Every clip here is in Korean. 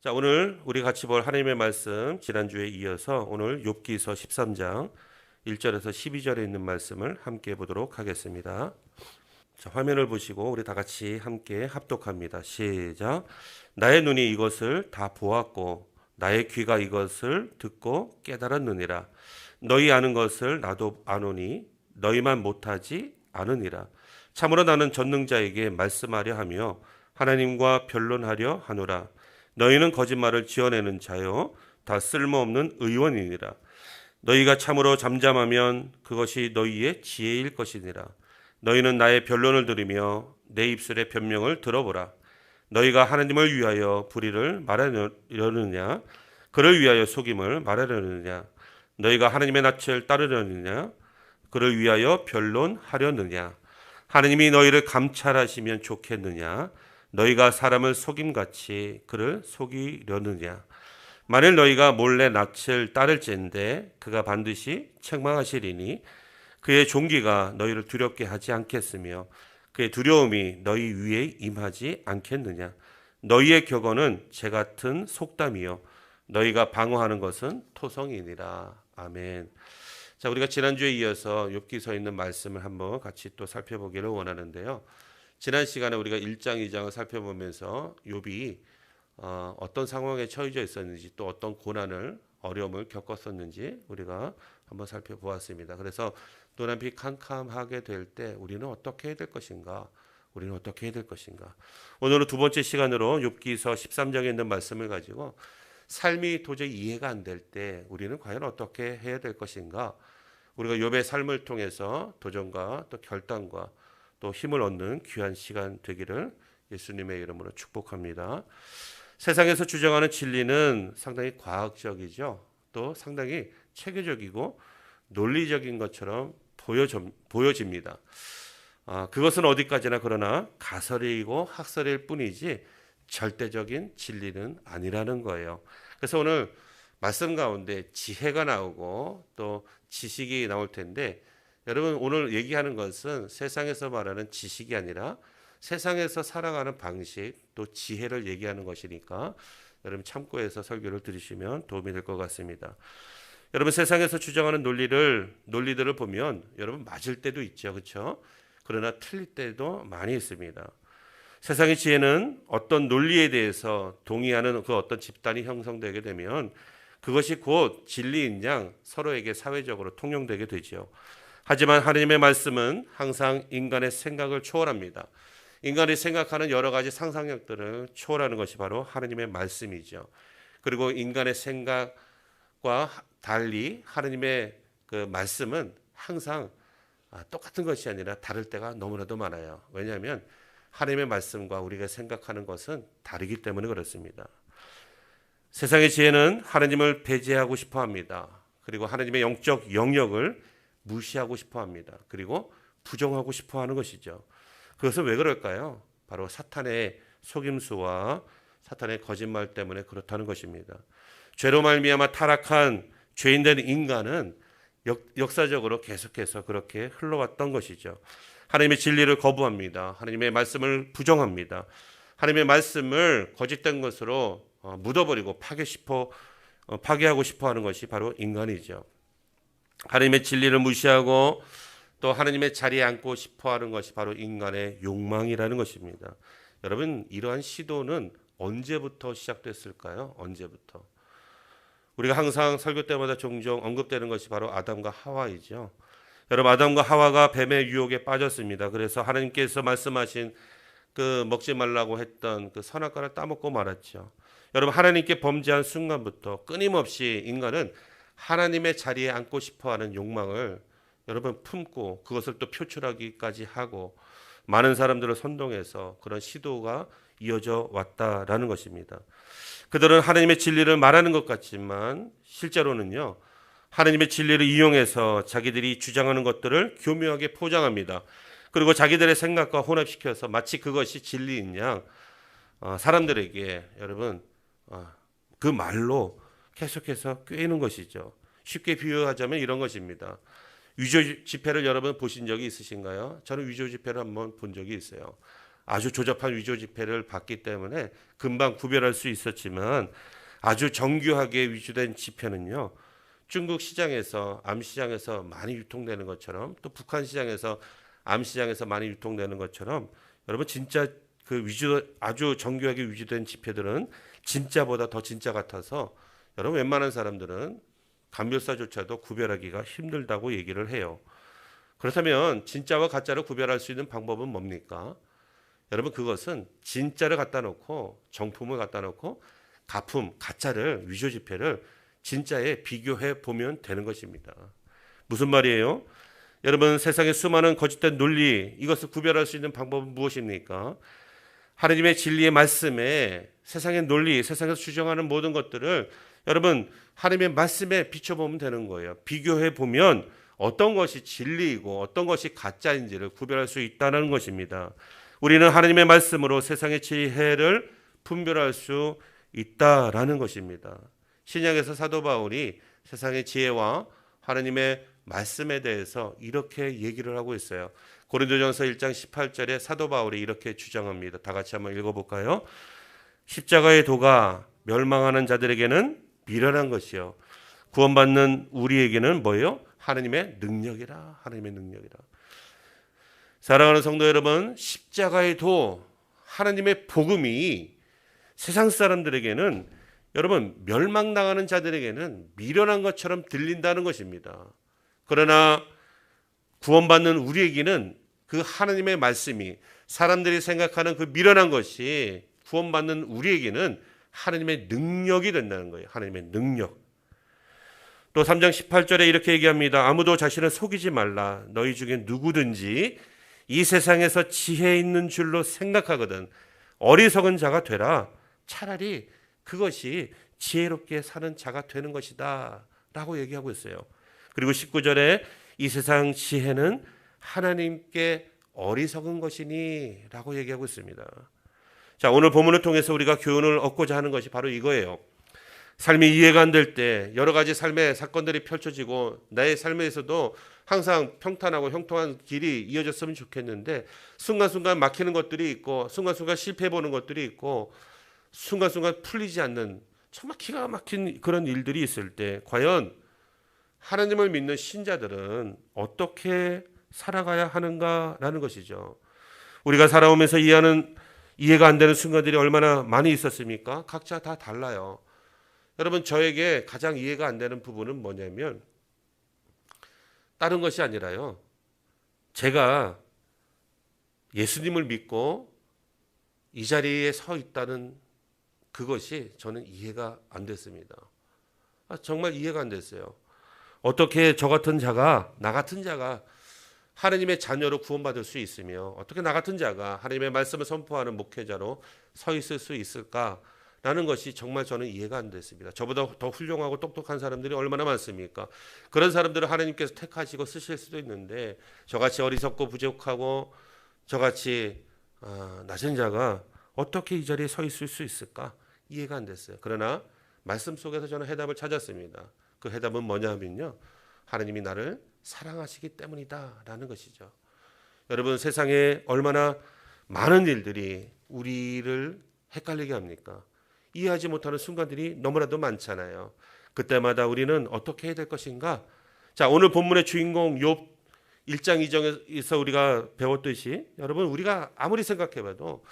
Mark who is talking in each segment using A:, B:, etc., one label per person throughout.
A: 자, 오늘 우리 같이 볼 하나님의 말씀 지난주에 이어서 오늘 욥기서 13장 1절에서 12절에 있는 말씀을 함께 보도록 하겠습니다. 자, 화면을 보시고 우리 다 같이 함께 합독합니다. 시작. 나의 눈이 이것을 다 보았고 나의 귀가 이것을 듣고 깨달았느니라. 너희 아는 것을 나도 아노니 너희만 못하지 않으니라. 참으로 나는 전능자에게 말씀하려 하며 하나님과 변론하려 하노라. 너희는 거짓말을 지어내는 자요 다 쓸모없는 의원이니라. 너희가 참으로 잠잠하면 그것이 너희의 지혜일 것이니라. 너희는 나의 변론을 들으며 내 입술의 변명을 들어보라. 너희가 하나님을 위하여 불의를 말하려느냐 그를 위하여 속임을 말하려느냐 너희가 하나님의 낯을 따르려느냐 그를 위하여 변론하려느냐 하나님이 너희를 감찰하시면 좋겠느냐 너희가 사람을 속임같이 그를 속이려느냐 만일 너희가 몰래 낯을 따를진대 그가 반드시 책망하시리니 그의 종기가 너희를 두렵게 하지 않겠으며 그의 두려움이 너희 위에 임하지 않겠느냐 너희의 격언은 재 같은 속담이요 너희가 방어하는 것은 토성이니라. 아멘. 자, 우리가 지난주에 이어서 욥기서에 있는 말씀을 한번 같이 또 살펴보기를 원하는데요. 지난 시간에 우리가 1장, 2장을 살펴보면서 욥이 어떤 상황에 처해져 있었는지 또 어떤 고난을 어려움을 겪었었는지 우리가 한번 살펴보았습니다. 그래서 눈앞이 캄캄하게 될 때 우리는 어떻게 해야 될 것인가? 우리는 어떻게 해야 될 것인가? 오늘은 두 번째 시간으로 욥기서 13장에 있는 말씀을 가지고 삶이 도저히 이해가 안 될 때 우리는 과연 어떻게 해야 될 것인가? 우리가 욥의 삶을 통해서 도전과 또 결단과 또 힘을 얻는 귀한 시간 되기를 예수님의 이름으로 축복합니다. 세상에서 주장하는 진리는 상당히 과학적이죠. 또 상당히 체계적이고 논리적인 것처럼 보여집니다. 그것은 어디까지나 그러나 가설이고 학설일 뿐이지 절대적인 진리는 아니라는 거예요. 그래서 오늘 말씀 가운데 지혜가 나오고 또 지식이 나올 텐데 여러분 오늘 얘기하는 것은 세상에서 말하는 지식이 아니라 세상에서 살아가는 방식 또 지혜를 얘기하는 것이니까 여러분 참고해서 설교를 들으시면 도움이 될 것 같습니다. 여러분 세상에서 주장하는 논리들을 보면 여러분 맞을 때도 있죠. 그렇죠? 그러나 틀릴 때도 많이 있습니다. 세상의 지혜는 어떤 논리에 대해서 동의하는 그 어떤 집단이 형성되게 되면 그것이 곧 진리인 양 서로에게 사회적으로 통용되게 되죠. 하지만 하나님의 말씀은 항상 인간의 생각을 초월합니다. 인간이 생각하는 여러 가지 상상력들을 초월하는 것이 바로 하나님의 말씀이죠. 그리고 인간의 생각과 달리 하나님의 그 말씀은 항상 똑같은 것이 아니라 다를 때가 너무나도 많아요. 왜냐하면 하나님의 말씀과 우리가 생각하는 것은 다르기 때문에 그렇습니다. 세상의 지혜는 하나님을 배제하고 싶어 합니다. 그리고 하나님의 영적 영역을 무시하고 싶어 합니다. 그리고 부정하고 싶어 하는 것이죠. 그것은 왜 그럴까요? 바로 사탄의 속임수와 사탄의 거짓말 때문에 그렇다는 것입니다. 죄로 말미암아 타락한 죄인된 인간은 역사적으로 계속해서 그렇게 흘러왔던 것이죠. 하나님의 진리를 거부합니다. 하나님의 말씀을 부정합니다. 하나님의 말씀을 거짓된 것으로 묻어버리고 파괴하고 싶어 하는 것이 바로 인간이죠. 하나님의 진리를 무시하고 또 하나님의 자리에 앉고 싶어 하는 것이 바로 인간의 욕망이라는 것입니다. 여러분 이러한 시도는 언제부터 시작됐을까요? 언제부터? 우리가 항상 설교 때마다 종종 언급되는 것이 바로 아담과 하와이죠. 여러분 아담과 하와가 뱀의 유혹에 빠졌습니다. 그래서 하나님께서 말씀하신 그 먹지 말라고 했던 그 선악과를 따먹고 말았죠. 여러분 하나님께 범죄한 순간부터 끊임없이 인간은 하나님의 자리에 앉고 싶어하는 욕망을 여러분 품고 그것을 또 표출하기까지 하고 많은 사람들을 선동해서 그런 시도가 이어져 왔다라는 것입니다. 그들은 하나님의 진리를 말하는 것 같지만 실제로는요. 하나님의 진리를 이용해서 자기들이 주장하는 것들을 교묘하게 포장합니다. 그리고 자기들의 생각과 혼합시켜서 마치 그것이 진리인 양 사람들에게 여러분 그 말로 계속해서 꿰는 것이죠. 쉽게 비유하자면 이런 것입니다. 위조 지폐를 여러분 보신 적이 있으신가요? 저는 위조 지폐를 한번 본 적이 있어요. 아주 조잡한 위조 지폐를 받기 때문에 금방 구별할 수 있었지만 아주 정교하게 위조된 지폐는요, 중국 시장에서 암시장에서 많이 유통되는 것처럼 또 북한 시장에서 암시장에서 많이 유통되는 것처럼 여러분 진짜 그 위조 아주 정교하게 위조된 지폐들은 진짜보다 더 진짜 같아서 여러분 웬만한 사람들은 감별사조차도 구별하기가 힘들다고 얘기를 해요. 그렇다면 진짜와 가짜를 구별할 수 있는 방법은 뭡니까? 여러분 그것은 진짜를 갖다 놓고 정품을 갖다 놓고 가품, 가짜를 위조 지폐를 진짜에 비교해 보면 되는 것입니다. 무슨 말이에요? 여러분 세상에 수많은 거짓된 논리 이것을 구별할 수 있는 방법은 무엇입니까? 하나님의 진리의 말씀에 세상의 논리, 세상에서 주장하는 모든 것들을 여러분 하나님의 말씀에 비춰보면 되는 거예요. 비교해 보면 어떤 것이 진리이고 어떤 것이 가짜인지를 구별할 수 있다는 것입니다. 우리는 하나님의 말씀으로 세상의 지혜를 분별할 수 있다라는 것입니다. 신약에서 사도 바울이 세상의 지혜와 하나님의 말씀에 대해서 이렇게 얘기를 하고 있어요. 고린도전서 1장 18절에 사도 바울이 이렇게 주장합니다. 다 같이 한번 읽어볼까요? 십자가의 도가 멸망하는 자들에게는 미련한 것이요 구원받는 우리에게는 뭐예요? 하나님의 능력이라. 하나님의 능력이라. 사랑하는 성도 여러분, 십자가의 도, 하나님의 복음이 세상 사람들에게는 여러분 멸망당하는 자들에게는 미련한 것처럼 들린다는 것입니다. 그러나 구원받는 우리에게는 그 하나님의 말씀이 사람들이 생각하는 그 미련한 것이 구원받는 우리에게는 하나님의 능력이 된다는 거예요. 하나님의 능력. 또 3장 18절에 이렇게 얘기합니다. 아무도 자신을 속이지 말라. 너희 중에 누구든지 이 세상에서 지혜 있는 줄로 생각하거든 어리석은 자가 되라. 차라리 그것이 지혜롭게 사는 자가 되는 것이다 라고 얘기하고 있어요. 그리고 19절에 이 세상 지혜는 하나님께 어리석은 것이니 라고 얘기하고 있습니다. 자, 오늘 본문을 통해서 우리가 교훈을 얻고자 하는 것이 바로 이거예요. 삶이 이해가 안 될 때 여러 가지 삶의 사건들이 펼쳐지고 나의 삶에서도 항상 평탄하고 형통한 길이 이어졌으면 좋겠는데 순간순간 막히는 것들이 있고 순간순간 실패해보는 것들이 있고 순간순간 풀리지 않는 정말 기가 막힌 그런 일들이 있을 때 과연 하나님을 믿는 신자들은 어떻게 살아가야 하는가라는 것이죠. 우리가 살아오면서 이해가 안 되는 순간들이 얼마나 많이 있었습니까? 각자 다 달라요. 여러분 저에게 가장 이해가 안 되는 부분은 뭐냐면 다른 것이 아니라요. 제가 예수님을 믿고 이 자리에 서 있다는 그것이 저는 이해가 안 됐습니다. 정말 이해가 안 됐어요. 어떻게 저 같은 자가 나 같은 자가 하나님의 자녀로 구원받을 수 있으며 어떻게 나 같은 자가 하나님의 말씀을 선포하는 목회자로 서 있을 수 있을까라는 것이 정말 저는 이해가 안 됐습니다. 저보다 더 훌륭하고 똑똑한 사람들이 얼마나 많습니까? 그런 사람들을 하나님께서 택하시고 쓰실 수도 있는데 저같이 어리석고 부족하고 저같이 낮은 자가 어떻게 이 자리에 서 있을 수 있을까? 이해가 안 됐어요. 그러나 말씀 속에서 저는 해답을 찾았습니다. 그 해답은 뭐냐 하면요. 하나님이 나를 사랑하시기 때문이다라는 것이죠. 여러분 세상에 얼마나 많은 일들이 우리를 헷갈리게 합니까? 이해하지 못하는 순간들이 너무나도 많잖아요. 그때마다 우리는 어떻게 해야 될 것인가? 자, 오늘 본문의 주인공 욥 1장 2장에서 우리가 배웠듯이 여러분 우리가 아무리 생각해봐도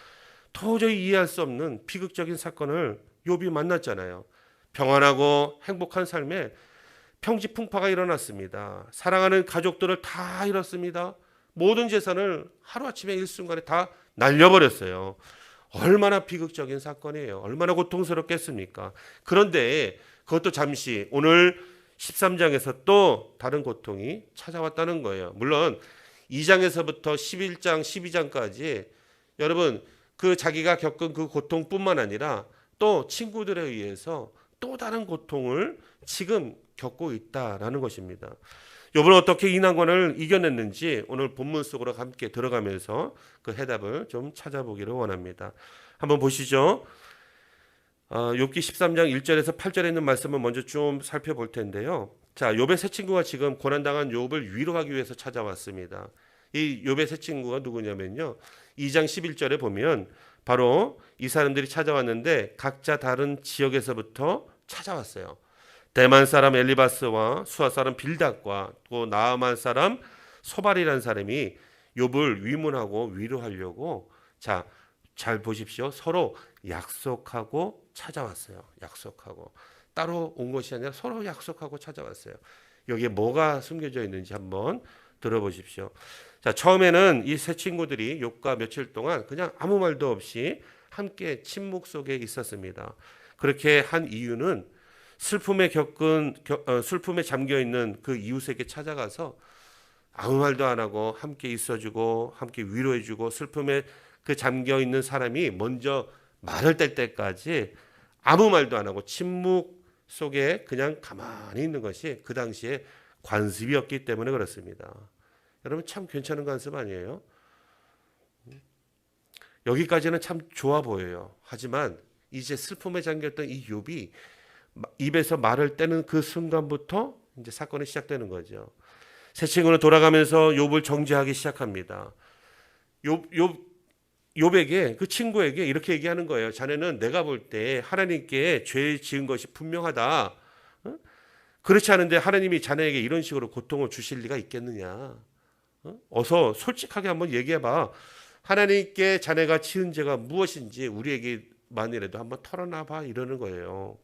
A: 도저히 이해할 수 없는 비극적인 사건을 욥이 만났잖아요. 평안하고 행복한 삶에 평지풍파가 일어났습니다. 사랑하는 가족들을 다 잃었습니다. 모든 재산을 하루아침에 일순간에 다 날려버렸어요. 얼마나 비극적인 사건이에요. 얼마나 고통스럽겠습니까? 그런데 그것도 잠시 오늘 13장에서 또 다른 고통이 찾아왔다는 거예요. 물론 2장에서부터 11장, 12장까지 여러분 그 자기가 겪은 그 고통뿐만 아니라 또 친구들에 의해서 또 다른 고통을 지금 겪고 있다라는 것입니다. 욥은 어떻게 이 난관을 이겨냈는지 오늘 본문 속으로 함께 들어가면서 그 해답을 좀 찾아보기를 원합니다. 한번 보시죠. 욥기 13장 1절에서 8절에 있는 말씀을 먼저 좀 살펴볼 텐데요. 자, 욥의 세 친구가 지금 고난당한 욥을 위로하기 위해서 찾아왔습니다. 이 욥의 세 친구가 누구냐면요. 2장 11절에 보면 바로 이 사람들이 찾아왔는데 각자 다른 지역에서부터 찾아왔어요. 대만 사람 엘리바스와 수아 사람 빌닷과 또 나아만 사람 소발이라는 사람이 욥을 위문하고 위로하려고 잘 보십시오. 서로 약속하고 찾아왔어요. 약속하고 따로 온 것이 아니라 서로 약속하고 찾아왔어요. 여기에 뭐가 숨겨져 있는지 한번 들어보십시오. 처음에는 이 세 친구들이 욥과 며칠 동안 그냥 아무 말도 없이 함께 침묵 속에 있었습니다. 그렇게 한 이유는 슬픔에 잠겨 있는 그 이웃에게 찾아가서 아무 말도 안 하고 함께 있어주고 함께 위로해주고 슬픔에 그 잠겨 있는 사람이 먼저 말을 뗄 때까지 아무 말도 안 하고 침묵 속에 그냥 가만히 있는 것이 그 당시에 관습이었기 때문에 그렇습니다. 여러분 참 괜찮은 관습 아니에요? 여기까지는 참 좋아 보여요. 하지만 이제 슬픔에 잠겼던 이 욥이 입에서 말을 떼는 그 순간부터 이제 사건이 시작되는 거죠. 세 친구는 돌아가면서 욥을 정죄하기 시작합니다. 욥에게 그 친구에게 이렇게 얘기하는 거예요. 자네는 내가 볼 때 하나님께 죄 지은 것이 분명하다. 그렇지 않은데 하나님이 자네에게 이런 식으로 고통을 주실 리가 있겠느냐. 어서 솔직하게 한번 얘기해봐. 하나님께 자네가 지은 죄가 무엇인지 우리에게만이라도 한번 털어놔봐 이러는 거예요.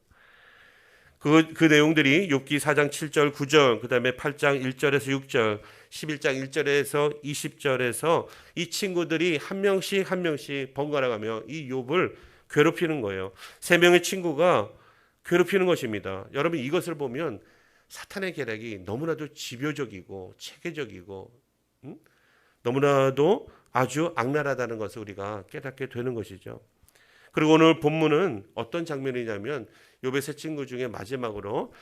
A: 그 내용들이 욥기 4장 7절 9절 그 다음에 8장 1절에서 6절 11장 1절에서 20절에서 이 친구들이 한 명씩 번갈아 가며 이 욥을 괴롭히는 거예요. 세 명의 친구가 괴롭히는 것입니다. 여러분 이것을 보면 사탄의 계략이 너무나도 집요적이고 체계적이고 너무나도 아주 악랄하다는 것을 우리가 깨닫게 되는 것이죠. 그리고 오늘 본문은 어떤 장면이냐면 욥의 세 친구 중에 마지막으로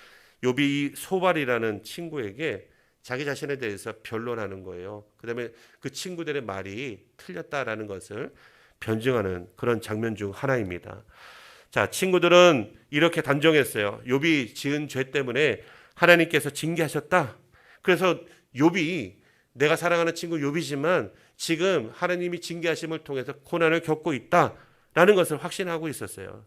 A: 욥이 소발이라는 친구에게 자기 자신에 대해서 변론하는 거예요. 그다음에 그 친구들의 말이 틀렸다라는 것을 변증하는 그런 장면 중 하나입니다. 친구들은 이렇게 단정했어요. 욥이 지은 죄 때문에 하나님께서 징계하셨다. 그래서 욥이 내가 사랑하는 친구 욥이지만 지금 하나님이 징계하심을 통해서 고난을 겪고 있다라는 것을 확신하고 있었어요.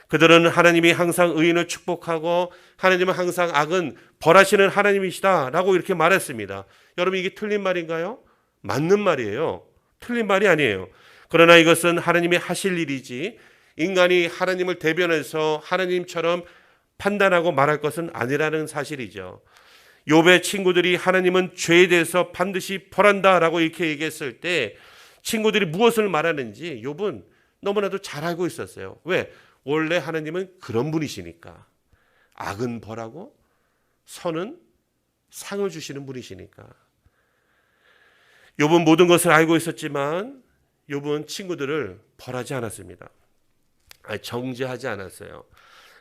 A: 그들은 하나님이 항상 의인을 축복하고 하나님은 항상 악은 벌하시는 하나님이시다라고 이렇게 말했습니다. 여러분 이게 틀린 말인가요? 맞는 말이에요. 틀린 말이 아니에요. 그러나 이것은 하나님이 하실 일이지 인간이 하나님을 대변해서 하나님처럼 판단하고 말할 것은 아니라는 사실이죠. 욥의 친구들이 하나님은 죄에 대해서 반드시 벌한다라고 이렇게 얘기했을 때 친구들이 무엇을 말하는지 욥은 너무나도 잘 알고 있었어요. 왜? 원래 하나님은 그런 분이시니까. 악은 벌하고 선은 상을 주시는 분이시니까. 욥은 모든 것을 알고 있었지만 욥은 친구들을 벌하지 않았습니다. 정죄하지 않았어요.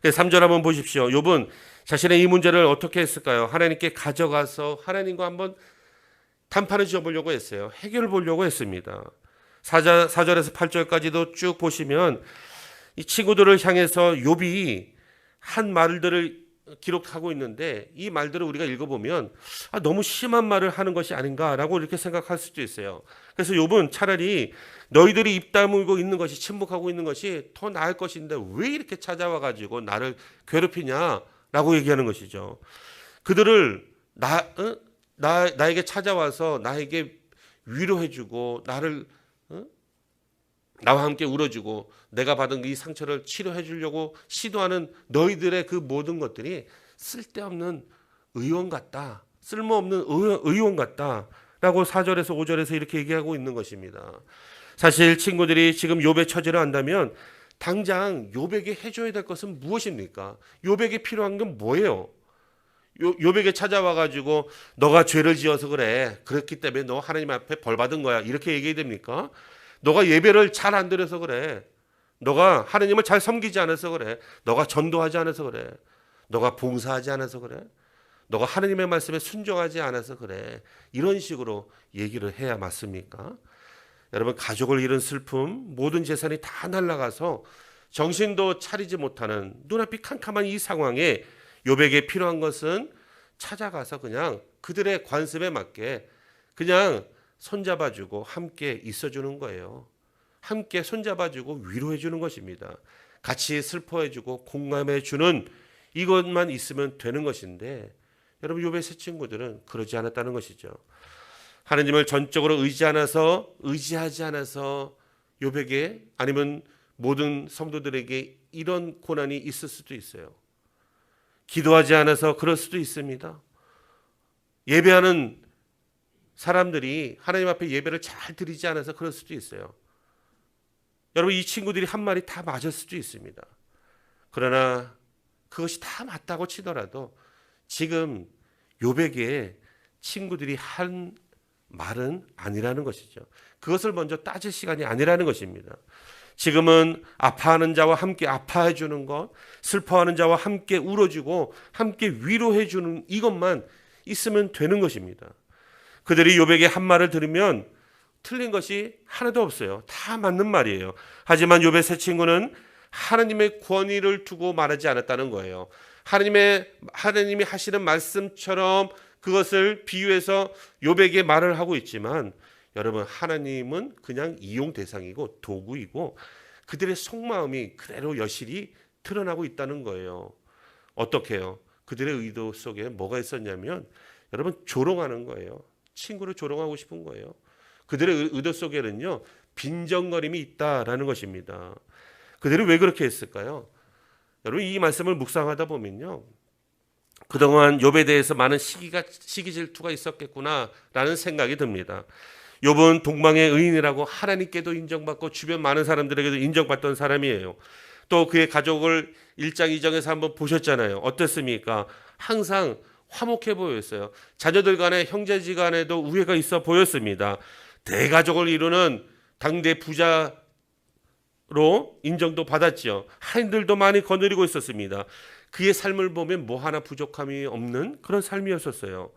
A: 3절 한번 보십시오. 욥은 자신의 이 문제를 어떻게 했을까요? 하나님께 가져가서 하나님과 한번 단판을 지어보려고 했어요. 해결을 보려고 했습니다. 4절에서 8절까지도 쭉 보시면 이 친구들을 향해서 욥이 한 말들을 기록하고 있는데 이 말들을 우리가 읽어보면 너무 심한 말을 하는 것이 아닌가라고 이렇게 생각할 수도 있어요. 그래서 욥은 차라리 너희들이 입 다물고 있는 것이 침묵하고 있는 것이 더 나을 것인데 왜 이렇게 찾아와 가지고 나를 괴롭히냐라고 얘기하는 것이죠. 그들을 나에게 찾아와서 나에게 위로해주고 나와 함께 울어주고 내가 받은 이 상처를 치료해 주려고 시도하는 너희들의 그 모든 것들이 쓸데없는 의원 같다. 쓸모없는 의원 같다. 라고 4절에서 5절에서 이렇게 얘기하고 있는 것입니다. 사실 친구들이 지금 욥의 처지를 안다면 당장 욥에게 해줘야 될 것은 무엇입니까? 욥에게 필요한 건 뭐예요? 욥에게 찾아와 가지고 너가 죄를 지어서 그래. 그렇기 때문에 너 하나님 앞에 벌 받은 거야. 이렇게 얘기해야 됩니까? 너가 예배를 잘 안 드려서 그래. 너가 하나님을 잘 섬기지 않아서 그래. 너가 전도하지 않아서 그래. 너가 봉사하지 않아서 그래. 너가 하나님의 말씀에 순종하지 않아서 그래. 이런 식으로 얘기를 해야 맞습니까? 여러분 가족을 잃은 슬픔, 모든 재산이 다 날아가서 정신도 차리지 못하는 눈앞이 캄캄한 이 상황에 욥에게 필요한 것은 찾아가서 그냥 그들의 관습에 맞게 그냥 손잡아주고 함께 있어주는 거예요. 함께 손잡아주고 위로해주는 것입니다. 같이 슬퍼해주고 공감해주는 이것만 있으면 되는 것인데 여러분 욥의 세 친구들은 그러지 않았다는 것이죠. 하나님을 전적으로 의지하지 않아서 욥에게 아니면 모든 성도들에게 이런 고난이 있을 수도 있어요. 기도하지 않아서 그럴 수도 있습니다. 예배하는 사람들이 하나님 앞에 예배를 잘 드리지 않아서 그럴 수도 있어요. 여러분 이 친구들이 한 말이 다 맞을 수도 있습니다. 그러나 그것이 다 맞다고 치더라도 지금 욥에게 친구들이 한 말은 아니라는 것이죠. 그것을 먼저 따질 시간이 아니라는 것입니다. 지금은 아파하는 자와 함께 아파해 주는 것, 슬퍼하는 자와 함께 울어주고 함께 위로해 주는 이것만 있으면 되는 것입니다. 그들이 욥에게 한 말을 들으면 틀린 것이 하나도 없어요. 다 맞는 말이에요. 하지만 욥의 세 친구는 하나님의 권위를 두고 말하지 않았다는 거예요. 하나님이 하시는 말씀처럼 그것을 비유해서 욥에게 말을 하고 있지만 여러분 하나님은 그냥 이용 대상이고 도구이고 그들의 속마음이 그대로 여실히 드러나고 있다는 거예요. 어떻게 해요? 그들의 의도 속에 뭐가 있었냐면 여러분 조롱하는 거예요. 친구를 조롱하고 싶은 거예요. 그들의 의도 속에는요 빈정거림이 있다라는 것입니다. 그들이 왜 그렇게 했을까요? 여러분 이 말씀을 묵상하다 보면요 그동안 욥에 대해서 많은 시기 질투가 있었겠구나라는 생각이 듭니다. 욥은 동방의 의인이라고 하나님께도 인정받고 주변 많은 사람들에게도 인정받던 사람이에요. 또 그의 가족을 1장 2장에서 한번 보셨잖아요. 어땠습니까? 항상 화목해 보였어요. 자녀들 간에 형제지 간에도 우애가 있어 보였습니다. 대가족을 이루는 당대 부자로 인정도 받았죠. 하인들도 많이 거느리고 있었습니다. 그의 삶을 보면 뭐 하나 부족함이 없는 그런 삶이었었어요.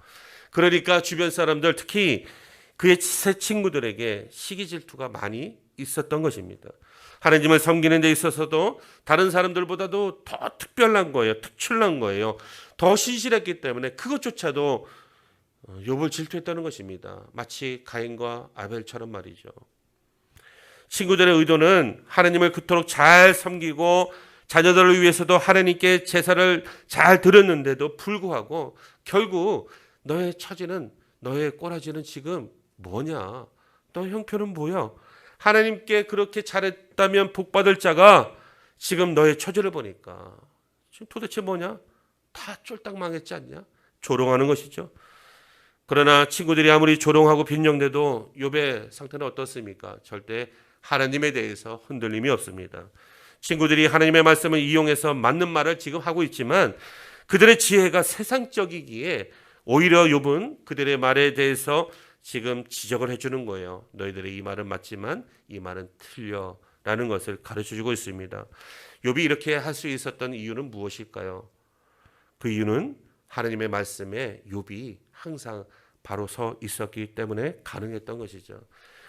A: 그러니까 주변 사람들 특히 그의 세 친구들에게 시기 질투가 많이 있었던 것입니다. 하나님을 섬기는 데 있어서도 다른 사람들보다도 더 특별한 거예요. 특출난 거예요. 더 신실했기 때문에 그것조차도 욥을 질투했다는 것입니다. 마치 가인과 아벨처럼 말이죠. 친구들의 의도는 하나님을 그토록 잘 섬기고 자녀들을 위해서도 하나님께 제사를 잘 드렸는데도 불구하고 결국 너의 처지는 너의 꼬라지는 지금 뭐냐? 너의 형편은 뭐야? 하나님께 그렇게 잘했다면 복받을 자가 지금 너의 처지를 보니까 지금 도대체 뭐냐? 다 쫄딱 망했지 않냐? 조롱하는 것이죠. 그러나 친구들이 아무리 조롱하고 빈정대도 욥의 상태는 어떻습니까? 절대 하나님에 대해서 흔들림이 없습니다. 친구들이 하나님의 말씀을 이용해서 맞는 말을 지금 하고 있지만 그들의 지혜가 세상적이기에 오히려 욥은 그들의 말에 대해서 지금 지적을 해주는 거예요. 너희들의 이 말은 맞지만 이 말은 틀려라는 것을 가르쳐주고 있습니다. 욥이 이렇게 할 수 있었던 이유는 무엇일까요? 그 이유는 하나님의 말씀에 욥이 항상 바로 서 있었기 때문에 가능했던 것이죠.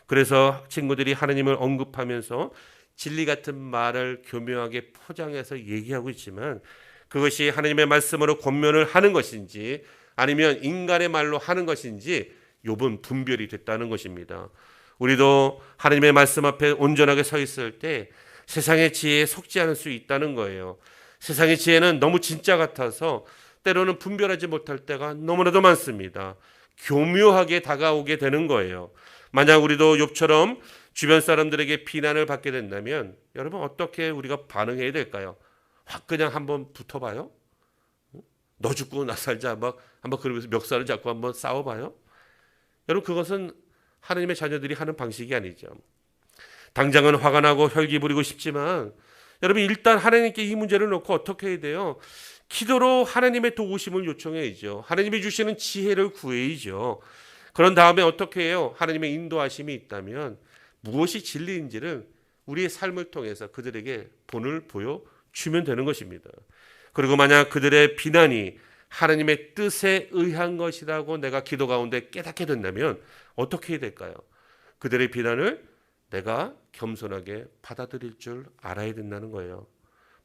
A: 그래서 친구들이 하나님을 언급하면서 진리 같은 말을 교묘하게 포장해서 얘기하고 있지만 그것이 하나님의 말씀으로 권면을 하는 것인지 아니면 인간의 말로 하는 것인지 욥은 분별이 됐다는 것입니다. 우리도 하나님의 말씀 앞에 온전하게 서 있을 때 세상의 지혜에 속지 않을 수 있다는 거예요. 세상의 지혜는 너무 진짜 같아서 때로는 분별하지 못할 때가 너무나도 많습니다. 교묘하게 다가오게 되는 거예요. 만약 우리도 욥처럼 주변 사람들에게 비난을 받게 된다면 여러분 어떻게 우리가 반응해야 될까요? 확 그냥 한번 붙어봐요? 너 죽고 나 살자 한번 그러면서 멱살을 잡고 한번 싸워봐요? 여러분 그것은 하나님의 자녀들이 하는 방식이 아니죠. 당장은 화가 나고 혈기 부리고 싶지만 여러분 일단 하나님께 이 문제를 놓고 어떻게 해야 돼요? 기도로 하나님의 도우심을 요청해야죠. 하나님이 주시는 지혜를 구해야죠. 그런 다음에 어떻게 해요? 하나님의 인도하심이 있다면 무엇이 진리인지를 우리의 삶을 통해서 그들에게 본을 보여주면 되는 것입니다. 그리고 만약 그들의 비난이 하나님의 뜻에 의한 것이라고 내가 기도 가운데 깨닫게 된다면 어떻게 해야 될까요? 그들의 비난을 내가 겸손하게 받아들일 줄 알아야 된다는 거예요.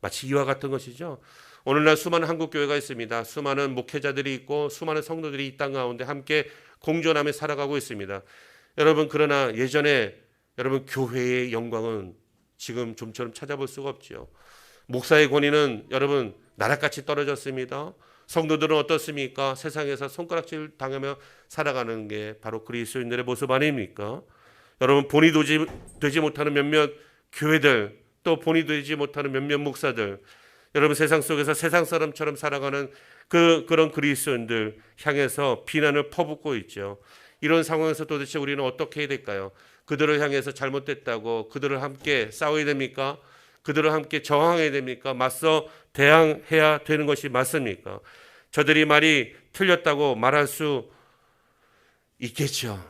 A: 마치 이와 같은 것이죠. 오늘날 수많은 한국교회가 있습니다. 수많은 목회자들이 있고 수많은 성도들이 이 땅 가운데 함께 공존하며 살아가고 있습니다. 여러분, 그러나 예전에 여러분 교회의 영광은 지금 좀처럼 찾아볼 수가 없죠. 목사의 권위는 여러분 나락같이 떨어졌습니다. 성도들은 어떻습니까? 세상에서 손가락질 당하며 살아가는 게 바로 그리스도인들의 모습 아닙니까? 여러분, 본이 되지 못하는 몇몇 교회들, 또 본이 되지 못하는 몇몇 목사들, 여러분 세상 속에서 세상 사람처럼 살아가는 그런 그리스도인들 향해서 비난을 퍼붓고 있죠. 이런 상황에서 도대체 우리는 어떻게 해야 될까요? 그들을 향해서 잘못됐다고 그들을 함께 싸워야 됩니까? 그들을 함께 저항해야 됩니까? 맞서 대항해야 되는 것이 맞습니까? 저들이 말이 틀렸다고 말할 수 있겠죠.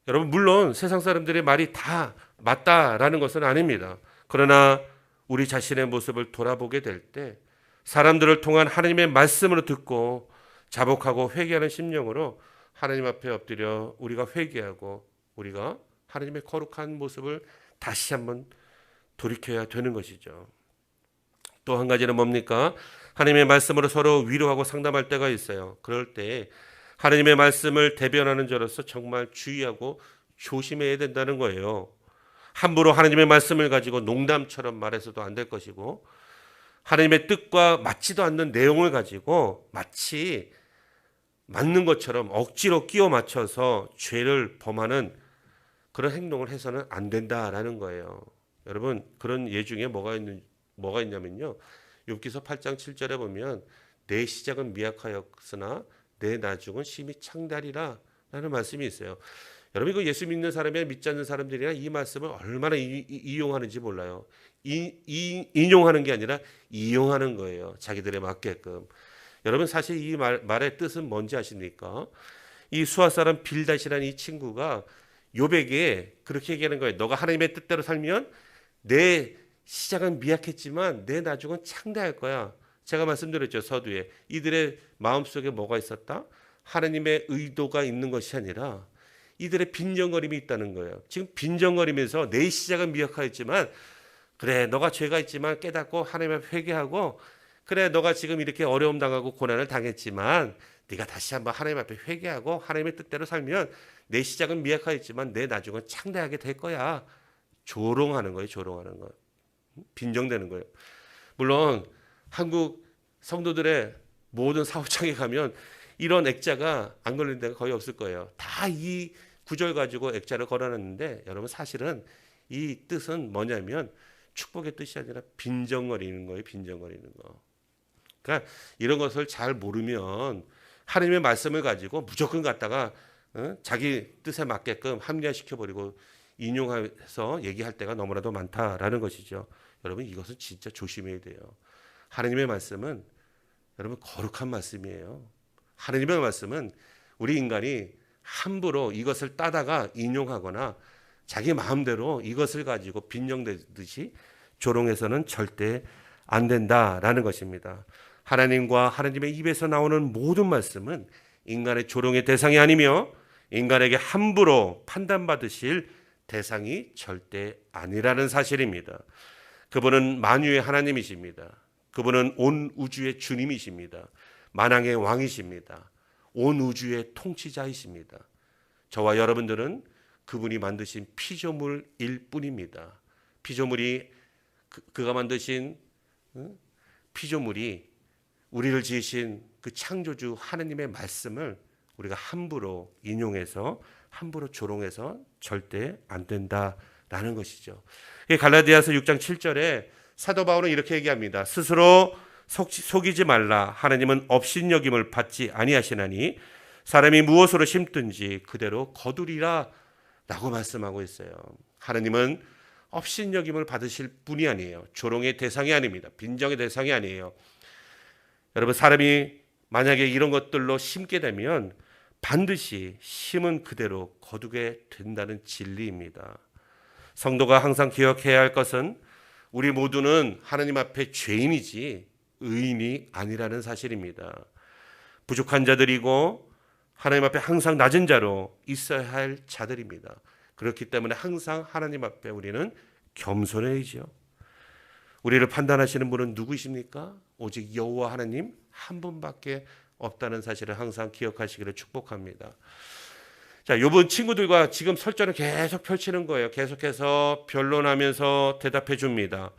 A: 여러분, 물론 세상 사람들의 말이 다 맞다라는 것은 아닙니다. 그러나 우리 자신의 모습을 돌아보게 될 때 사람들을 통한 하나님의 말씀으로 듣고 자복하고 회개하는 심령으로 하나님 앞에 엎드려 우리가 회개하고 우리가 하나님의 거룩한 모습을 다시 한번 돌이켜야 되는 것이죠. 또 한 가지는 뭡니까? 하나님의 말씀으로 서로 위로하고 상담할 때가 있어요. 그럴 때 하나님의 말씀을 대변하는 자로서 정말 주의하고 조심해야 된다는 거예요. 함부로 하나님의 말씀을 가지고 농담처럼 말해서도 안 될 것이고, 하나님의 뜻과 맞지도 않는 내용을 가지고 마치 맞는 것처럼 억지로 끼워 맞춰서 죄를 범하는 그런 행동을 해서는 안 된다라는 거예요. 여러분, 그런 예 중에 뭐가 있냐면요, 욥기서 8장 7절에 보면 내 시작은 미약하였으나 내 나중은 심히 창달이라 라는 말씀이 있어요. 여러분, 이거 예수 믿는 사람이나 믿지 않는 사람들이나 이 말씀을 얼마나 이용하는지 몰라요. 인용하는 게 아니라 이용하는 거예요. 자기들에 맞게끔. 여러분, 사실 이 말의 뜻은 뭔지 아십니까? 이 수아 사람 빌닷이라는 이 친구가 욥에게 그렇게 얘기하는 거예요. 너가 하나님의 뜻대로 살면 내 시작은 미약했지만 내 나중은 창대할 거야. 제가 말씀드렸죠, 서두에. 이들의 마음속에 뭐가 있었다? 하나님의 의도가 있는 것이 아니라 이들의 빈정거림이 있다는 거예요. 지금 빈정거리면서 내 시작은 미약하였지만, 그래 너가 죄가 있지만 깨닫고 하나님 앞에 회개하고, 그래 너가 지금 이렇게 어려움 당하고 고난을 당했지만 네가 다시 한번 하나님 앞에 회개하고 하나님의 뜻대로 살면 내 시작은 미약하였지만 내 나중은 창대하게 될 거야. 조롱하는 거예요. 조롱하는 거. 빈정대는 거예요. 물론 한국 성도들의 모든 사업장에 가면 이런 액자가 안 걸린 데가 거의 없을 거예요. 다 이 구절 가지고 액자를 걸어놨는데, 여러분 사실은 이 뜻은 뭐냐면 축복의 뜻이 아니라 빈정거리는 거예요. 빈정거리는 거. 그러니까 이런 것을 잘 모르면 하나님의 말씀을 가지고 무조건 갖다가 자기 뜻에 맞게끔 합리화시켜버리고 인용해서 얘기할 때가 너무나도 많다라는 것이죠. 여러분, 이것은 진짜 조심해야 돼요. 하나님의 말씀은 여러분 거룩한 말씀이에요. 하나님의 말씀은 우리 인간이 함부로 이것을 따다가 인용하거나 자기 마음대로 이것을 가지고 빈정대듯이 조롱해서는 절대 안 된다라는 것입니다. 하나님과 하나님의 입에서 나오는 모든 말씀은 인간의 조롱의 대상이 아니며 인간에게 함부로 판단받으실 대상이 절대 아니라는 사실입니다. 그분은 만유의 하나님이십니다. 그분은 온 우주의 주님이십니다. 만왕의 왕이십니다. 온 우주의 통치자이십니다. 저와 여러분들은 그분이 만드신 피조물일 뿐입니다. 피조물이 그가 만드신 피조물이 우리를 지으신 그 창조주 하나님의 말씀을 우리가 함부로 인용해서 함부로 조롱해서 절대 안 된다라는 것이죠. 갈라디아서 6장 7절에 사도 바울은 이렇게 얘기합니다. 스스로 속이지 말라. 하나님은 업신여김을 받지 아니하시나니 사람이 무엇으로 심든지 그대로 거두리라 라고 말씀하고 있어요. 하나님은 업신여김을 받으실 분이 아니에요. 조롱의 대상이 아닙니다. 빈정의 대상이 아니에요. 여러분, 사람이 만약에 이런 것들로 심게 되면 반드시 심은 그대로 거두게 된다는 진리입니다. 성도가 항상 기억해야 할 것은 우리 모두는 하나님 앞에 죄인이지 의인이 아니라는 사실입니다. 부족한 자들이고 하나님 앞에 항상 낮은 자로 있어야 할 자들입니다. 그렇기 때문에 항상 하나님 앞에 우리는 겸손해야죠. 우리를 판단하시는 분은 누구이십니까? 오직 여호와 하나님 한 분밖에 없다는 사실을 항상 기억하시기를 축복합니다. 자, 욥은 친구들과 지금 설전을 계속 펼치는 거예요. 계속해서 변론하면서 대답해 줍니다.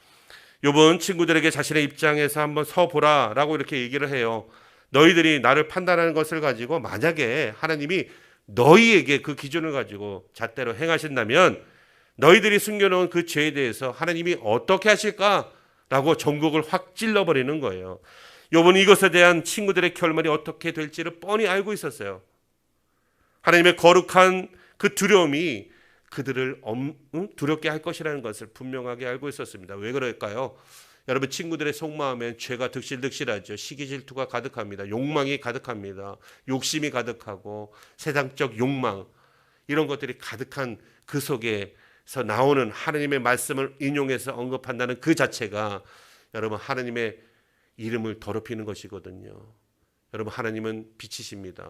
A: 욥은 친구들에게 자신의 입장에서 한번 서보라라고 이렇게 얘기를 해요. 너희들이 나를 판단하는 것을 가지고 만약에 하나님이 너희에게 그 기준을 가지고 잣대로 행하신다면 너희들이 숨겨놓은 그 죄에 대해서 하나님이 어떻게 하실까라고 전곡을 확 찔러버리는 거예요. 욥은 이것에 대한 친구들의 결말이 어떻게 될지를 뻔히 알고 있었어요. 하나님의 거룩한 그 두려움이 그들을 두렵게 할 것이라는 것을 분명하게 알고 있었습니다. 왜 그럴까요? 여러분, 친구들의 속마음엔 죄가 득실득실하죠. 시기 질투가 가득합니다. 욕망이 가득합니다. 욕심이 가득하고 세상적 욕망, 이런 것들이 가득한 그 속에서 나오는 하나님의 말씀을 인용해서 언급한다는 그 자체가 여러분, 하나님의 이름을 더럽히는 것이거든요. 여러분, 하나님은 빛이십니다.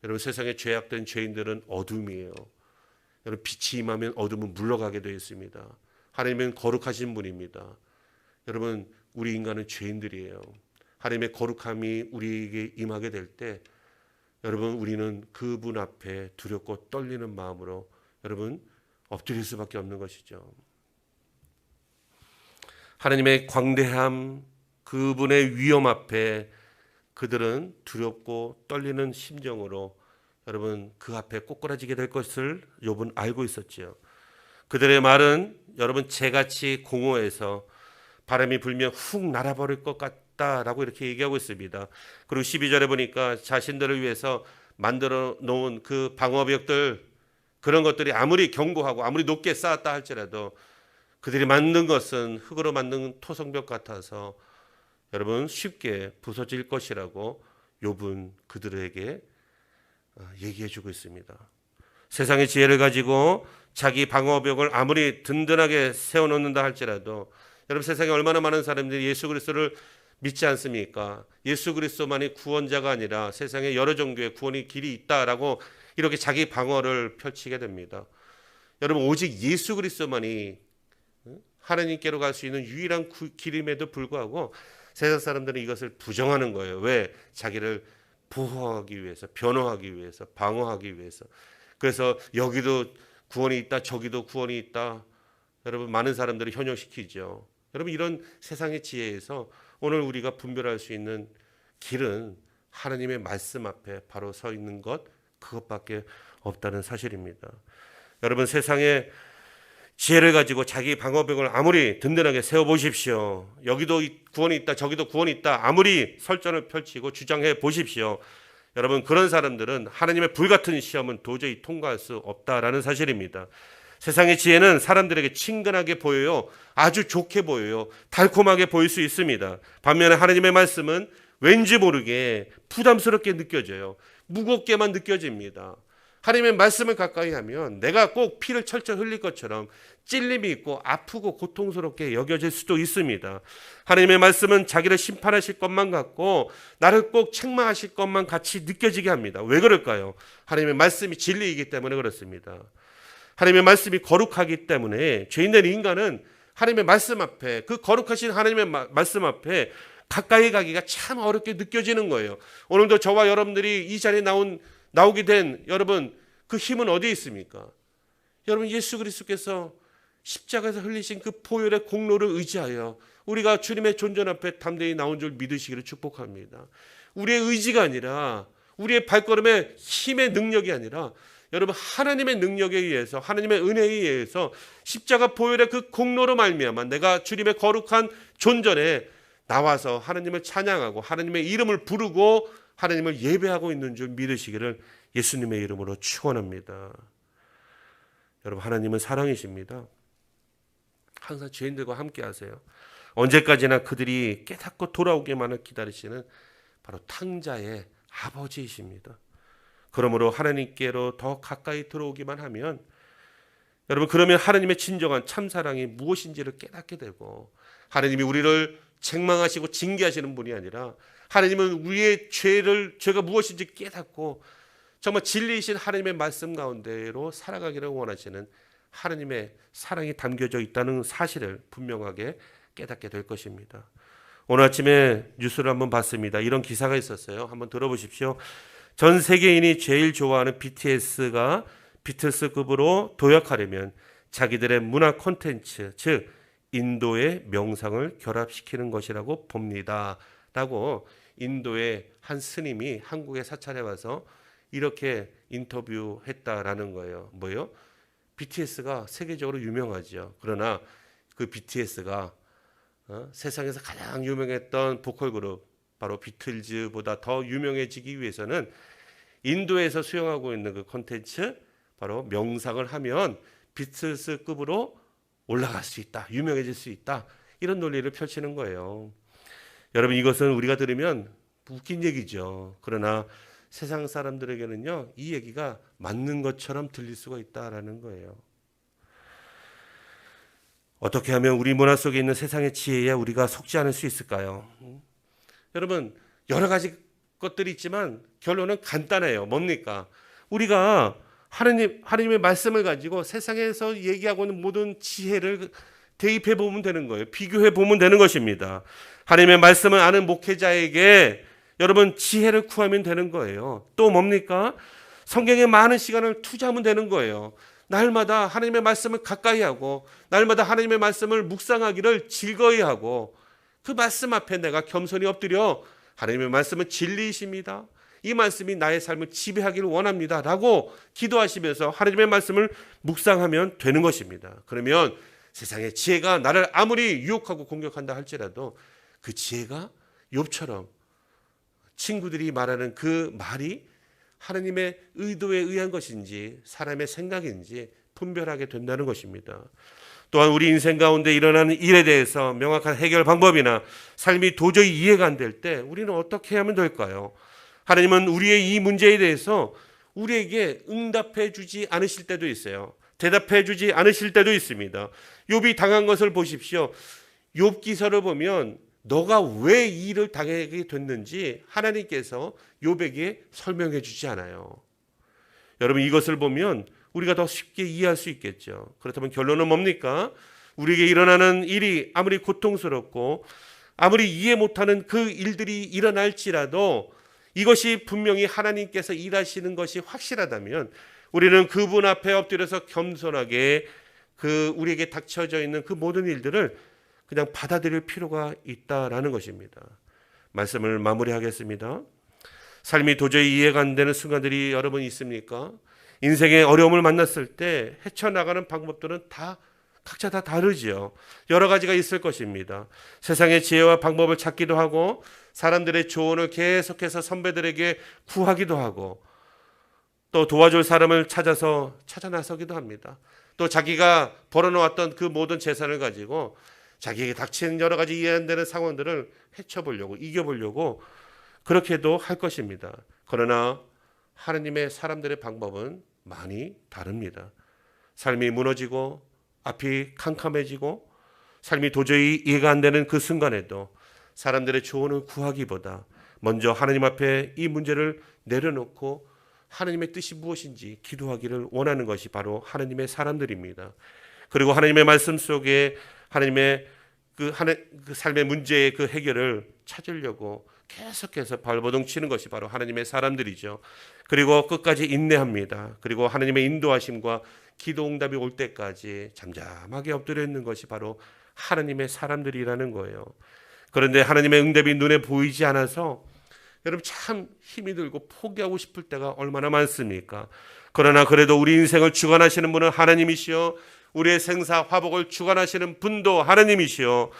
A: 여러분, 세상에 죄악된 죄인들은 어둠이에요. 여러분, 빛이 임하면 어둠은 물러가게 되어 있습니다. 하나님은 거룩하신 분입니다. 여러분, 우리 인간은 죄인들이에요. 하나님의 거룩함이 우리에게 임하게 될 때 여러분, 우리는 그분 앞에 두렵고 떨리는 마음으로 여러분 엎드릴 수밖에 없는 것이죠. 하나님의 광대함, 그분의 위엄 앞에 그들은 두렵고 떨리는 심정으로 여러분 그 앞에 꼬꾸라지게 될 것을 욥은 알고 있었지요. 그들의 말은 여러분 재같이 공허해서 바람이 불면 훅 날아버릴 것 같다라고 이렇게 얘기하고 있습니다. 그리고 12절에 보니까 자신들을 위해서 만들어 놓은 그 방어벽들, 그런 것들이 아무리 견고하고 아무리 높게 쌓았다 할지라도 그들이 만든 것은 흙으로 만든 토성벽 같아서 여러분 쉽게 부서질 것이라고 욥은 그들에게 얘기해주고 있습니다. 세상의 지혜를 가지고 자기 방어벽을 아무리 든든하게 세워놓는다 할지라도 여러분, 세상에 얼마나 많은 사람들이 예수 그리스도를 믿지 않습니까? 예수 그리스도만이 구원자가 아니라 세상에 여러 종교의 구원의 길이 있다라고 이렇게 자기 방어를 펼치게 됩니다. 여러분, 오직 예수 그리스도만이 하나님께로 갈 수 있는 유일한 길임에도 불구하고 세상 사람들은 이것을 부정하는 거예요. 왜? 자기를 보호하기 위해서, 변호하기 위해서, 방어하기 위해서. 그래서 여기도 구원이 있다, 저기도 구원이 있다. 여러분, 많은 사람들을 현혹시키죠. 여러분, 이런 세상의 지혜에서 오늘 우리가 분별할 수 있는 길은 하나님의 말씀 앞에 바로 서 있는 것, 그것밖에 없다는 사실입니다. 여러분, 세상의 지혜를 가지고 자기 방어벽을 아무리 든든하게 세워보십시오. 여기도 구원이 있다, 저기도 구원이 있다, 아무리 설전을 펼치고 주장해 보십시오. 여러분, 그런 사람들은 하나님의 불같은 시험은 도저히 통과할 수 없다라는 사실입니다. 세상의 지혜는 사람들에게 친근하게 보여요. 아주 좋게 보여요. 달콤하게 보일 수 있습니다. 반면에 하나님의 말씀은 왠지 모르게 부담스럽게 느껴져요. 무겁게만 느껴집니다. 하나님의 말씀을 가까이 하면 내가 꼭 피를 철철 흘릴 것처럼 찔림이 있고 아프고 고통스럽게 여겨질 수도 있습니다. 하나님의 말씀은 자기를 심판하실 것만 같고 나를 꼭 책망하실 것만 같이 느껴지게 합니다. 왜 그럴까요? 하나님의 말씀이 진리이기 때문에 그렇습니다. 하나님의 말씀이 거룩하기 때문에 죄인된 인간은 하나님의 말씀 앞에, 그 거룩하신 하나님의 말씀 앞에 가까이 가기가 참 어렵게 느껴지는 거예요. 오늘도 저와 여러분들이 이 자리에 나오게 된 여러분, 그 힘은 어디에 있습니까? 여러분, 예수 그리스도께서 십자가에서 흘리신 그 보혈의 공로를 의지하여 우리가 주님의 존전 앞에 담대히 나온 줄 믿으시기를 축복합니다. 우리의 의지가 아니라, 우리의 발걸음의 힘의 능력이 아니라 여러분, 하나님의 능력에 의해서, 하나님의 은혜에 의해서 십자가 보혈의 그 공로로 말미암아 내가 주님의 거룩한 존전에 나와서 하나님을 찬양하고 하나님의 이름을 부르고 하나님을 예배하고 있는 줄 믿으시기를 예수님의 이름으로 축원합니다. 여러분, 하나님은 사랑이십니다. 항상 죄인들과 함께 하세요. 언제까지나 그들이 깨닫고 돌아오기만을 기다리시는 바로 탕자의 아버지이십니다. 그러므로 하나님께로 더 가까이 들어오기만 하면 여러분, 그러면 하나님의 진정한 참사랑이 무엇인지를 깨닫게 되고, 하나님이 우리를 책망하시고 징계하시는 분이 아니라 하나님은 우리의 죄가 무엇인지 깨닫고 정말 진리이신 하나님의 말씀 가운데로 살아가기를 원하시는 하나님의 사랑이 담겨져 있다는 사실을 분명하게 깨닫게 될 것입니다. 오늘 아침에 뉴스를 한번 봤습니다. 이런 기사가 있었어요. 한번 들어보십시오. 전 세계인이 제일 좋아하는 BTS가 비틀스급으로 도약하려면 자기들의 문화 콘텐츠, 즉 인도의 명상을 결합시키는 것이라고 봅니다. 라고 인도의 한 스님이 한국에 사찰해 와서 이렇게 인터뷰했다라는 거예요. 뭐요? BTS가 세계적으로 유명하죠. 그러나 그 BTS가 세상에서 가장 유명했던 보컬 그룹 바로 비틀즈보다 더 유명해지기 위해서는 인도에서 수행하고 있는 그 콘텐츠 바로 명상을 하면 비틀스급으로 올라갈 수 있다, 유명해질 수 있다, 이런 논리를 펼치는 거예요. 여러분, 이것은 우리가 들으면 웃긴 얘기죠. 그러나 세상 사람들에게는요, 이 얘기가 맞는 것처럼 들릴 수가 있다라는 거예요. 어떻게 하면 우리 문화 속에 있는 세상의 지혜에 우리가 속지 않을 수 있을까요? 여러분, 여러 가지 것들이 있지만 결론은 간단해요. 뭡니까? 우리가 하나님의 말씀을 가지고 세상에서 얘기하고 있는 모든 지혜를 대입해 보면 되는 거예요. 비교해 보면 되는 것입니다. 하나님의 말씀을 아는 목회자에게 여러분 지혜를 구하면 되는 거예요. 또 뭡니까? 성경에 많은 시간을 투자하면 되는 거예요. 날마다 하나님의 말씀을 가까이 하고 날마다 하나님의 말씀을 묵상하기를 즐거이 하고 그 말씀 앞에 내가 겸손히 엎드려 하나님의 말씀은 진리이십니다. 이 말씀이 나의 삶을 지배하기를 원합니다. 라고 기도하시면서 하나님의 말씀을 묵상하면 되는 것입니다. 그러면 세상의 지혜가 나를 아무리 유혹하고 공격한다 할지라도 그 지혜가 욥처럼 친구들이 말하는 그 말이 하나님의 의도에 의한 것인지 사람의 생각인지 분별하게 된다는 것입니다. 또한 우리 인생 가운데 일어나는 일에 대해서 명확한 해결 방법이나 삶이 도저히 이해가 안 될 때 우리는 어떻게 하면 될까요? 하나님은 우리의 이 문제에 대해서 우리에게 응답해 주지 않으실 때도 있어요. 대답해 주지 않으실 때도 있습니다. 욥이 당한 것을 보십시오. 욥기서를 보면 너가 왜 이 일을 당하게 됐는지 하나님께서 욥에게 설명해 주지 않아요. 여러분, 이것을 보면 우리가 더 쉽게 이해할 수 있겠죠. 그렇다면 결론은 뭡니까? 우리에게 일어나는 일이 아무리 고통스럽고 아무리 이해 못하는 그 일들이 일어날지라도 이것이 분명히 하나님께서 일하시는 것이 확실하다면 우리는 그분 앞에 엎드려서 겸손하게 그 우리에게 닥쳐져 있는 그 모든 일들을 그냥 받아들일 필요가 있다라는 것입니다. 말씀을 마무리하겠습니다. 삶이 도저히 이해가 안 되는 순간들이 여러분 있습니까? 인생의 어려움을 만났을 때 헤쳐나가는 방법들은 각자 다 다르지요. 여러 가지가 있을 것입니다. 세상의 지혜와 방법을 찾기도 하고 사람들의 조언을 계속해서 선배들에게 구하기도 하고 또 도와줄 사람을 찾아 나서기도 합니다. 또 자기가 벌어놓았던 그 모든 재산을 가지고 자기에게 닥치는 여러 가지 이해 안 되는 상황들을 헤쳐보려고 이겨보려고 그렇게도 할 것입니다. 그러나 하나님의 사람들의 방법은 많이 다릅니다. 삶이 무너지고 앞이 캄캄해지고 삶이 도저히 이해가 안 되는 그 순간에도 사람들의 조언을 구하기보다 먼저 하나님 앞에 이 문제를 내려놓고 하나님의 뜻이 무엇인지 기도하기를 원하는 것이 바로 하나님의 사람들입니다. 그리고 하나님의 말씀 속에 하나님의 그 삶의 문제의 그 해결을 찾으려고 계속해서 발버둥 치는 것이 바로 하나님의 사람들이죠. 그리고 끝까지 인내합니다. 그리고 하나님의 인도하심과 기도 응답이 올 때까지 잠잠하게 엎드려 있는 것이 바로 하나님의 사람들이라는 거예요. 그런데 하나님의 응답이 눈에 보이지 않아서 여러분 참 힘이 들고 포기하고 싶을 때가 얼마나 많습니까? 그러나 그래도 우리 인생을 주관하시는 분은 하나님이시여 우리의 생사 화복을 주관하시는 분도 하나님이시여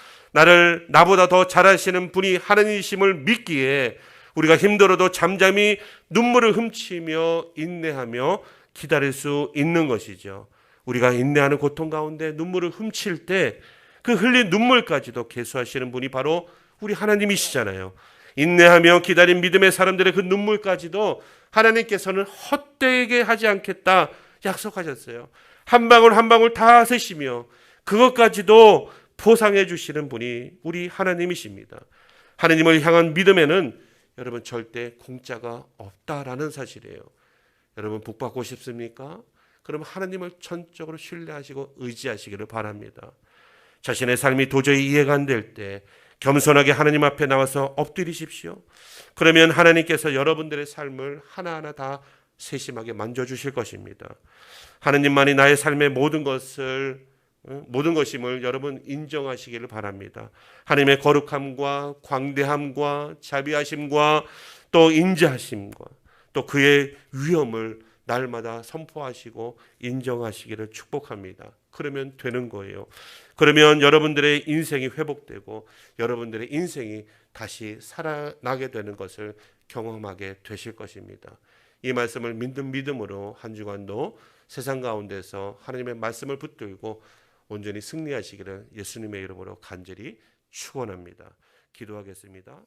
A: 나보다 더 잘하시는 분이 하나님이심을 믿기에 우리가 힘들어도 잠잠히 눈물을 훔치며 인내하며 기다릴 수 있는 것이죠. 우리가 인내하는 고통 가운데 눈물을 훔칠 때 그 흘린 눈물까지도 계수하시는 분이 바로 우리 하나님이시잖아요. 인내하며 기다린 믿음의 사람들의 그 눈물까지도 하나님께서는 헛되게 하지 않겠다 약속하셨어요. 한 방울 한 방울 다 세시며 그것까지도 보상해 주시는 분이 우리 하나님이십니다. 하나님을 향한 믿음에는 여러분 절대 공짜가 없다라는 사실이에요. 여러분 복 받고 싶습니까? 그럼 하나님을 전적으로 신뢰하시고 의지하시기를 바랍니다. 자신의 삶이 도저히 이해가 안 될 때 겸손하게 하나님 앞에 나와서 엎드리십시오. 그러면 하나님께서 여러분들의 삶을 하나하나 다 세심하게 만져주실 것입니다. 하나님만이 나의 삶의 모든 것임을 여러분 인정하시기를 바랍니다. 하나님의 거룩함과 광대함과 자비하심과 또 인자하심과 또 그의 위엄을 날마다 선포하시고 인정하시기를 축복합니다. 그러면 되는 거예요. 그러면 여러분들의 인생이 회복되고 여러분들의 인생이 다시 살아나게 되는 것을 경험하게 되실 것입니다. 이 말씀을 믿는 믿음으로 한 주간도 세상 가운데서 하나님의 말씀을 붙들고 온전히 승리하시기를 예수님의 이름으로 간절히 축원합니다. 기도하겠습니다.